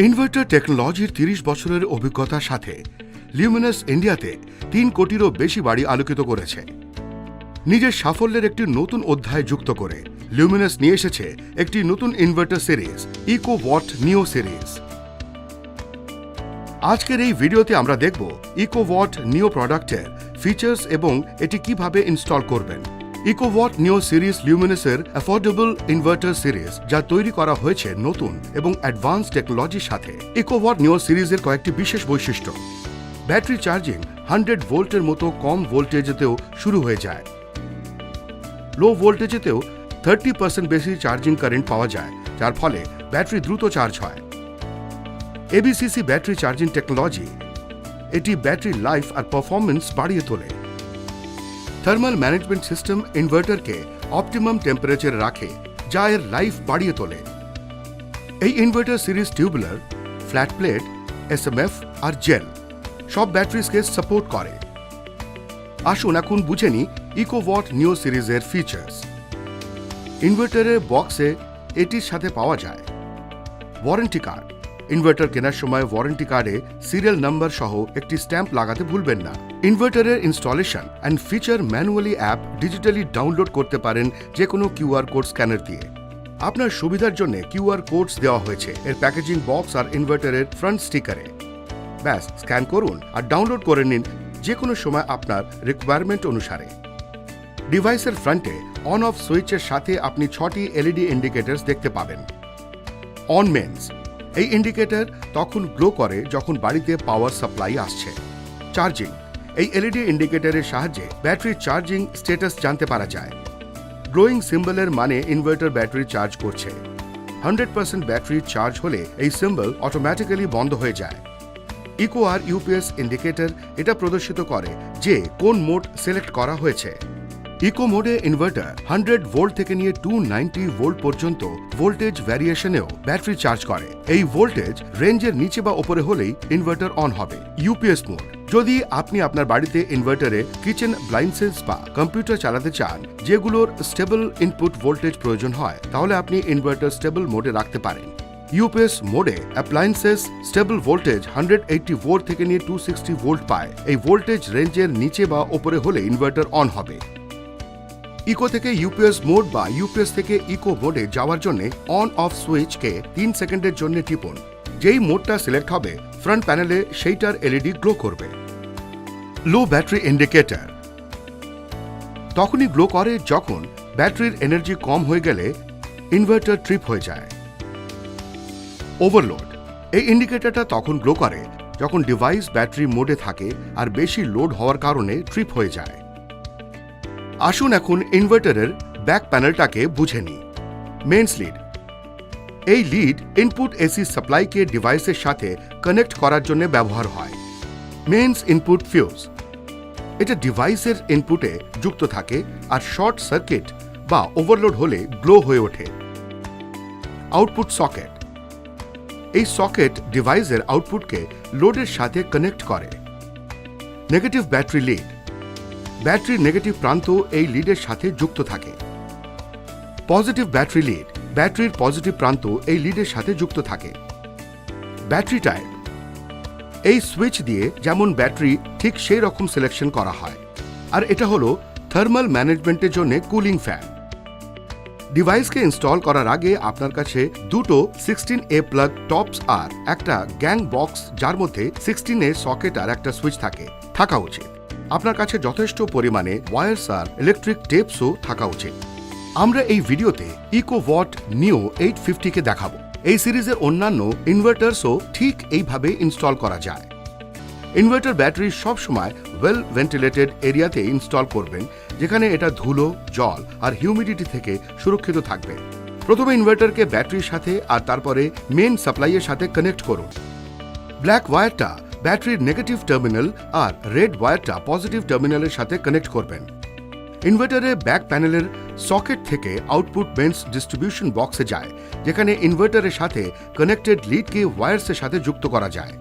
Inverter টেকনোলজির ৩০ বছরের অভিজ্ঞতার সাথে লিউমিনাস ইন্ডিয়াতে ৩ কোটিরও বেশি বাড়ি আলোকিত করেছে। নিজের সাফল্যের একটি নতুন অধ্যায় যুক্ত করে লিউমিনাস নিয়ে এসেছে একটি নতুন ইনভার্টার সিরিজ, ইকোওয়াট নিও সিরিজ। আজকের এই ভিডিওতে আমরা দেখব ইকোওয়াট নিও প্রোডাক্টের ফিচার্স এবং এটি কিভাবে ইনস্টল করবেন। ইকোওয়াট নিও সিরিজ লিউমিনাসের অ্যাফোর্ডেবল ইনভার্টার সিরিজ, যা তৈরি করা হয়েছে নতুন এবং অ্যাডভান্স টেকনোলজির সাথে। ইকোওয়াট নিও সিরিজের কয়েকটি বিশেষ বৈশিষ্ট্য: ব্যাটারি চার্জিং 100 ভোল্টের মতো কম ভোল্টেজেতেও শুরু হয়ে যায়। লো ভোল্টেজেতেও 30% বেশি চার্জিং কারেন্ট পাওয়া যায়, যার ফলে ব্যাটারি দ্রুত চার্জ হয়। এবিসিসি ব্যাটারি চার্জিং টেকনোলজি এটি ব্যাটারি লাইফ আর পারফরমেন্স বাড়িয়ে তোলে। থার্মাল ম্যানেজমেন্ট সিস্টেম ইনভার্টারকে অপটিমাম টেম্পারেচারে রাখে, যা এর লাইফ বাড়িয়ে তোলে। এই inverter series tubular, flat plate, SMF আর জেল সব ব্যাটারিজকে সাপোর্ট করে। আসুন এখন বুঝে নিই ইকোওয়াট নিও সিরিজের ফিচার্স। ইনভার্টারের বক্সে এটির সাথে পাওয়া যায় ওয়ারেন্টি কার্ড। ইনভার্টার কেনার সময় ওয়ারেন্টি কার্ডে সিরিয়াল নাম্বার সহ একটি স্ট্যাম্প লাগাতে ভুলবেন না। ইনভার্টারের installation and feature manually app digitally download করতে পারেন যে কোনো কিউআর কোড স্ক্যানার দিয়ে। আপনার সুবিধার জন্য কিউআর কোডস দেওয়া হয়েছে এর প্যাকেজিং বক্স আর ইনভার্টারের ফ্রন্ট স্টিকারে। ব্যাস স্ক্যান করুন আর ডাউনলোড করে নিন যে কোনো সময় আপনার রিকোয়ারমেন্ট অনুসারে। ডিভাইসের ফ্রন্টে অন অফ সুইচের সাথে আপনি 6টি এলইডি ইন্ডিকেটরস দেখতে পাবেন। অন মেন্স, এই ইন্ডিকেটর তখন গ্লো করে যখন বাড়িতে পাওয়ার সাপ্লাই আসছে। চার্জিং, এই এলইডি ইন্ডিকেটরের সাহায্যে ব্যাটারির চার্জিং স্ট্যাটাস জানতে পারা যায়। গ্লোয়িং সিম্বলের মানে ইনভার্টার ব্যাটারি চার্জ করছে। 100% ব্যাটারি চার্জ হলে এই সিম্বল অটোমেটিক্যালি বন্ধ হয়ে যায়। ইকো আর ইউপিএস ইন্ডিকেটর এটা প্রদর্শিত করে যে কোন মোড সিলেক্ট করা হয়েছে। ইকো মোডে ইনভার্টার 100 ভোল্ট থেকে নিয়ে 290 ভোল্ট পর্যন্ত ভোল্টেজ ভ্যারিয়েশনেও ব্যাটারি চার্জ করে। এই ভোল্টেজ রেঞ্জের নিচে বা উপরে হলেই ইনভার্টার অন হবে। ইউপিএস মোড, যদি আপনি আপনার বাড়িতে ইনভার্টারে কিচেন অ্যাপ্লায়েন্সেস বা কম্পিউটার চালাতে চান যেগুলোর স্টেবল ইনপুট ভোল্টেজ প্রয়োজন হয়, তাহলে আপনি ইনভার্টার স্টেবল মোডে রাখতে পারেন। ইউপিএস মোডে অ্যাপ্লায়েন্সেস স্টেবল ভোল্টেজ 180 ভোল্ট থেকে নিয়ে 260 ভোল্ট পায়। এই ভোল্টেজ রেঞ্জের নিচে বা উপরে হলে ইনভার্টার অন হবে। ইকো থেকে ইউপিএস মোড বা ইউপিএস থেকে ইকো মোডে যাওয়ার জন্য অন অফ সুইচকে 3 সেকেন্ডের জন্য টিপুন। যেই মোডটা সিলেক্ট হবে ফ্রন্ট প্যানেলে সেইটার এলইডি গ্লো করবে। লো ব্যাটারি ইন্ডিকেটর তখনই গ্লো করে যখন ব্যাটারির এনার্জি কম হয়ে গেলে ইনভার্টার ট্রিপ হয়ে যায়। ওভারলোড, এই ইন্ডিকেটরটা তখন গ্লো করে যখন ডিভাইস ব্যাটারি মোডে থাকে আর বেশি লোড হওয়ার কারণে ট্রিপ হয়ে যায়। আসুন এখন ইনভার্টারের ব্যাক প্যানেলটাকে বুঝে নিই। মেইনস লিড, এই লিড ইনপুট এসি সাপ্লাইকে ডিভাইসের সাথে কানেক্ট করার জন্য ব্যবহার হয়। মেইনস ইনপুট ফিউজ, এটা ডিভাইসের ইনপুটে যুক্ত থাকে আর শর্ট সার্কিট বা ওভারলোড হলে গ্লো হয়ে ওঠে। আউটপুট সকেট, এই সকেট ডিভাইসের আউটপুটকে লোডের সাথে কানেক্ট করে। নেগেটিভ ব্যাটারি লিড, ব্যাটারির নেগেটিভ প্রান্ত এই লিডের সাথে যুক্ত থাকে। পজিটিভ ব্যাটারি লিড, ব্যাটারির পজিটিভ প্রান্ত এই লিডের সাথে যুক্ত থাকে। ব্যাটারি টাইপ, এই সুইচ দিয়ে যেমন ব্যাটারি ঠিক সেই রকম সিলেকশন করা হয়। আর এটা হলো থার্মাল ম্যানেজমেন্টের জন্য কুলিং ফ্যান। ডিভাইসকে ইনস্টল করার আগে আপনার কাছে দুটো 16A প্লাগ টপস আর একটা গ্যাং বক্স, যার মধ্যে 16A সকেট আর একটা সুইচ থাকা উচিত। আপনার কাছে যথেষ্ট পরিমাণে ওয়্যারস আর ইলেকট্রিক টেপসও থাকা উচিত। আমরা এই ভিডিওতে ইকোওয়াট নিও 850 কে দেখাবো। এই সিরিজের অন্যান্য ইনভার্টারসও ঠিক এইভাবে ইনস্টল করা যায়। ইনভার্টার ব্যাটারি সবসময় ওয়েল ভেন্টিলেটেড এরিয়াতে ইনস্টল করবেন, যেখানে এটা ধুলো, জল আর হিউমিডিটি থেকে সুরক্ষিত থাকবে। প্রথমে ইনভার্টারকে ব্যাটারির সাথে আর তারপরে মেইন সাপ্লাইয়ের সাথে কানেক্ট করুন। ব্ল্যাক ওয়্যারটা ব্যাটারির নেগেটিভ টার্মিনাল আর রেড ওয়্যারটা পজিটিভ টার্মিনালের সাথে কানেক্ট করবেন। ইনভার্টারের ব্যাক প্যানেলের সকেট থেকে আউটপুট মেইনস ডিস্ট্রিবিউশন বক্সে যায়, যেখানে ইনভার্টারের সাথে কানেক্টেড লিডকে ওয়্যারসের সাথে যুক্ত করা যায়।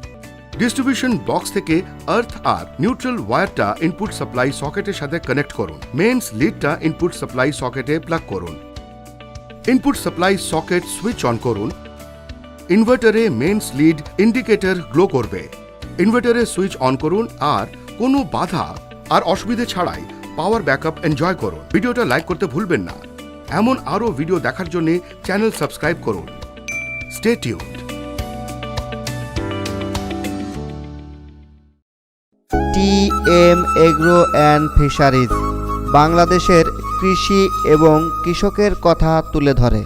ডিস্ট্রিবিউশন বক্স থেকে আর্থ আর নিউট্রাল ওয়্যারটা ইনপুট সাপ্লাই সকেটের সাথে কানেক্ট করুন। মেইনস লিডটা ইনপুট সাপ্লাই সকেটে প্লাগ করুন। Input supply socket switch on করুন। ইনভার্টারে মেইন লিড ইন্ডিকেটর গ্লো করবে। ইনভার্টারের সুইচ অন করুন আর কোনো বাধা আর অসুবিধে ছাড়াই পাওয়ার ব্যাকআপ এনজয় করুন। ভিডিওটা লাইক করতে ভুলবেন না। এমন আরও ভিডিও দেখার জন্য চ্যানেল সাবস্ক্রাইব করুন। Stay tuned. TM agro and fisheries বাংলাদেশের কৃষি এবং কৃষকের কথা তুলে ধরে।